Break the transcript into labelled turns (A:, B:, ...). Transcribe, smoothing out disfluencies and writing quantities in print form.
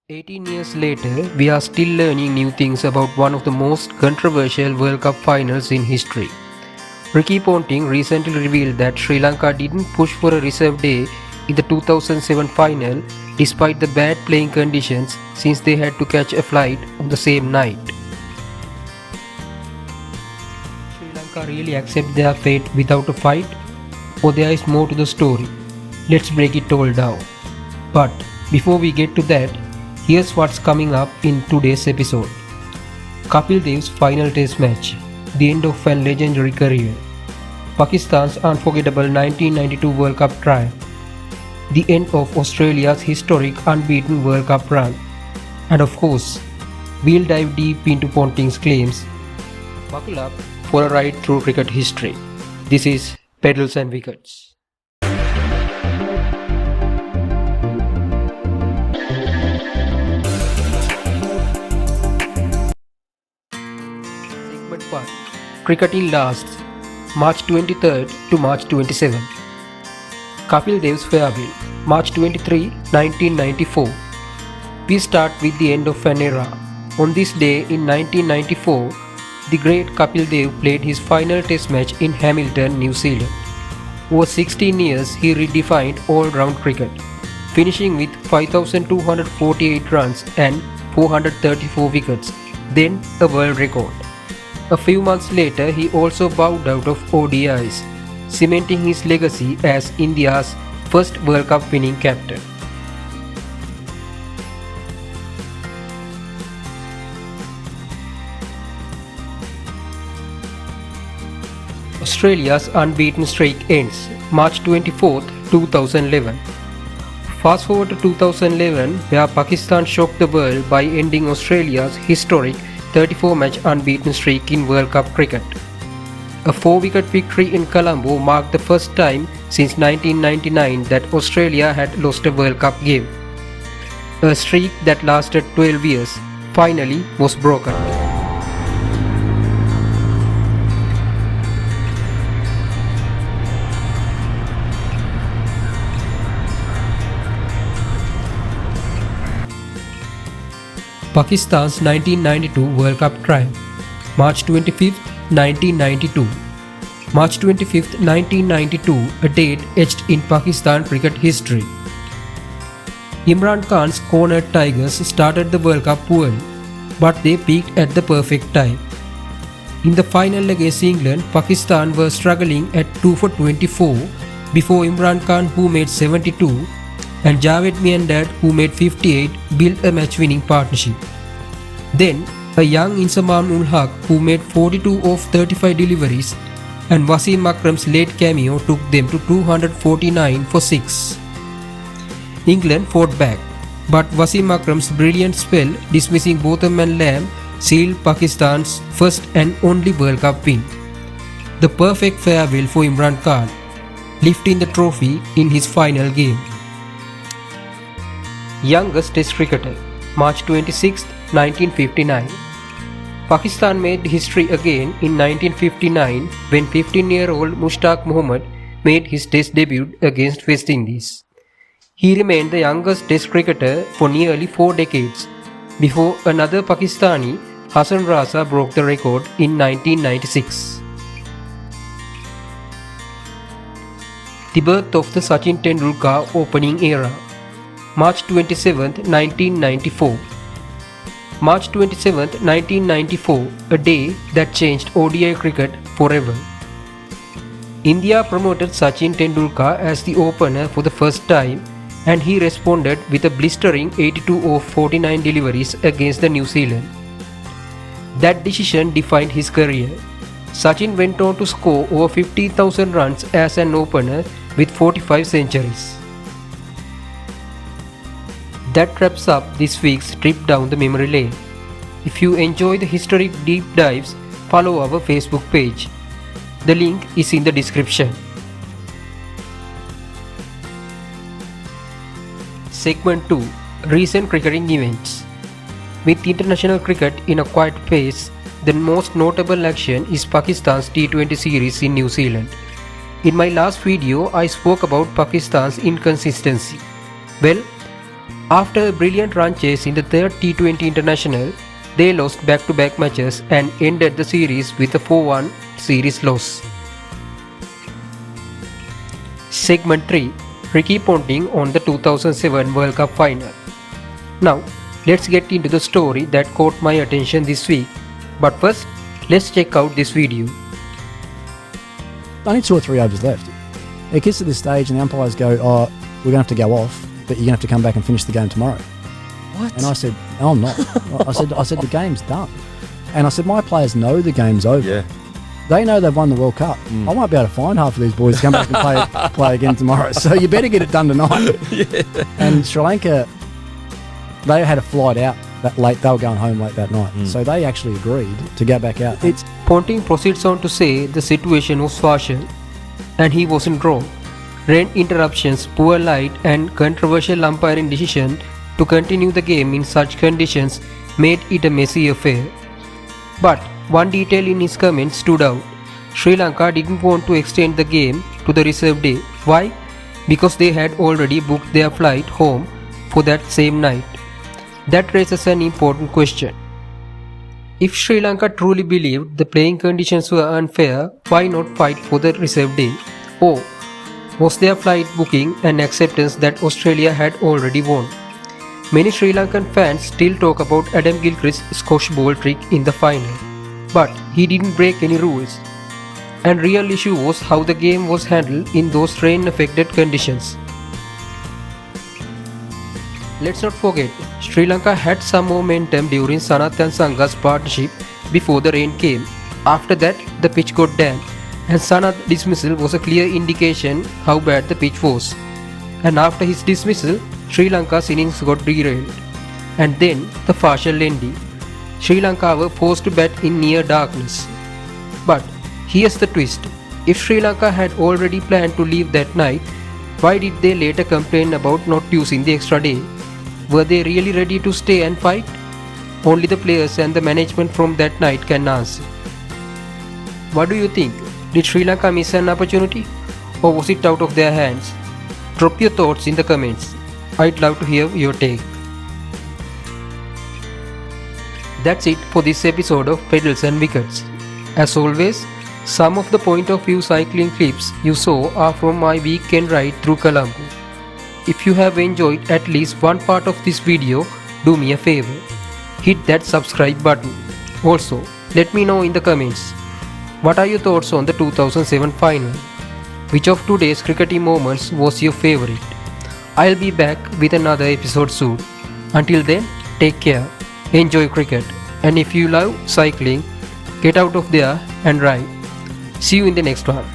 A: 18 years later, we are still learning new things about one of the most controversial World Cup finals in history. Ricky Ponting recently revealed that Sri Lanka didn't push for a reserve day in the 2007 final despite the bad playing conditions since they had to catch a flight on the same night. Sri Lanka really accept their fate without a fight? Or there is more to the story? Let's break it all down. But before we get to that, here's what's coming up in today's episode. Kapil Dev's final test match, the end of a legendary career. Pakistan's unforgettable 1992 World Cup triumph. The end of Australia's historic unbeaten World Cup run. And of course, we'll dive deep into Ponting's claims. Buckle up for a ride through cricket history. This is Pedals and Wickets. Segment 1. Cricketing lasts March 23rd to March 27. Kapil Dev's farewell, March 23, 1994. We start with the end of an era. On this day in 1994, the great Kapil Dev played his final test match in Hamilton, New Zealand. Over 16 years, he redefined all-round cricket, finishing with 5,248 runs and 434 wickets, then a world record. A few months later, he also bowed out of ODIs, cementing his legacy as India's first World Cup winning captain. Australia's unbeaten streak ends March 24, 2011. Fast forward to 2011, where Pakistan shocked the world by ending Australia's historic 34-match unbeaten streak in World Cup cricket. A 4-wicket victory in Colombo marked the first time since 1999 that Australia had lost a World Cup game. A streak that lasted 12 years finally was broken. Pakistan's 1992 World Cup triumph, March 25, 1992. March 25, 1992, a date etched in Pakistan cricket history. Imran Khan's cornered Tigers started the World Cup poorly, but they peaked at the perfect time. In the final against England, Pakistan were struggling at 2 for 24 before Imran Khan, who made 72, and Javed Miandad, who made 58, built a match-winning partnership. Then, a young Inzamam ul Haq, who made 42 of 35 deliveries, and Wasim Akram's late cameo took them to 249 for 6. England fought back, but Wasim Akram's brilliant spell, dismissing Botham and Lamb, sealed Pakistan's first and only World Cup win. The perfect farewell for Imran Khan, lifting the trophy in his final game. Youngest Test cricketer, March 26, 1959. Pakistan made history again in 1959 when 15-year-old Mushtaq Mohammad made his Test debut against West Indies. He remained the youngest Test cricketer for nearly 4 decades before another Pakistani, Hassan Raza, broke the record in 1996. The birth of the Sachin Tendulkar opening era, March 27, 1994. March 27, 1994, a day that changed ODI cricket forever. India promoted Sachin Tendulkar as the opener for the first time, and he responded with a blistering 82 of 49 deliveries against the New Zealand. That decision defined his career. Sachin went on to score over 50,000 runs as an opener with 45 centuries. That wraps up this week's trip down the memory lane. If you enjoy the historic deep dives, follow our Facebook page. The link is in the description. Segment 2. Recent cricketing events. With international cricket in a quiet pace, the most notable action is Pakistan's T20 series in New Zealand. In my last video, I spoke about Pakistan's inconsistency. Well, After a brilliant run chase in the third T20 international, they lost back-to-back matches and ended the series with a 4-1 series loss. Segment 3. Ricky Ponting on the 2007 World Cup final. Now, let's get into the story that caught my attention this week. But first, let's check out this video.
B: Only 2 or 3 overs left. It gets to this stage and the umpires go, "Oh, we're going to have to go off, but you're going to have to come back and finish the game tomorrow."
C: What?
B: And I said, "No, I'm not." I said the game's done. And I said, my players know the game's over.
C: Yeah.
B: They know they've won the World Cup. I won't be able to find half of these boys to come back and play again tomorrow. So you better get it done tonight.
C: Yeah.
B: And Sri Lanka, they had a flight out that late. They were going home late that night. So they actually agreed to go back out.
A: Ponting proceeds on to say the situation was partial and he wasn't wrong. Rain interruptions, poor light and controversial umpiring decision to continue the game in such conditions made it a messy affair. But one detail in his comments stood out. Sri Lanka didn't want to extend the game to the reserve day. Why? Because they had already booked their flight home for that same night. That raises an important question. If Sri Lanka truly believed the playing conditions were unfair, why not fight for the reserve day? Or was their flight booking an acceptance that Australia had already won? Many Sri Lankan fans still talk about Adam Gilchrist's squash ball trick in the final. But he didn't break any rules. And real issue was how the game was handled in those rain-affected conditions. Let's not forget, Sri Lanka had some momentum during Sanath and Sanga's partnership before the rain came. After that, the pitch got damp, and Sanath's dismissal was a clear indication how bad the pitch was. And after his dismissal, Sri Lanka's innings got derailed. And then the partial ending. Sri Lanka were forced to bat in near darkness. But here's the twist. If Sri Lanka had already planned to leave that night, why did they later complain about not using the extra day? Were they really ready to stay and fight? Only the players and the management from that night can answer. What do you think? Did Sri Lanka miss an opportunity? Or was it out of their hands? Drop your thoughts in the comments. I'd love to hear your take. That's it for this episode of Pedals and Wickets. As always, some of the point of view cycling clips you saw are from my weekend ride through Colombo. If you have enjoyed at least one part of this video, do me a favor. Hit that subscribe button. Also, let me know in the comments. What are your thoughts on the 2007 final? Which of today's cricketing moments was your favorite? I'll be back with another episode soon. Until then, take care, enjoy cricket, and if you love cycling, get out of there and ride. See you in the next one.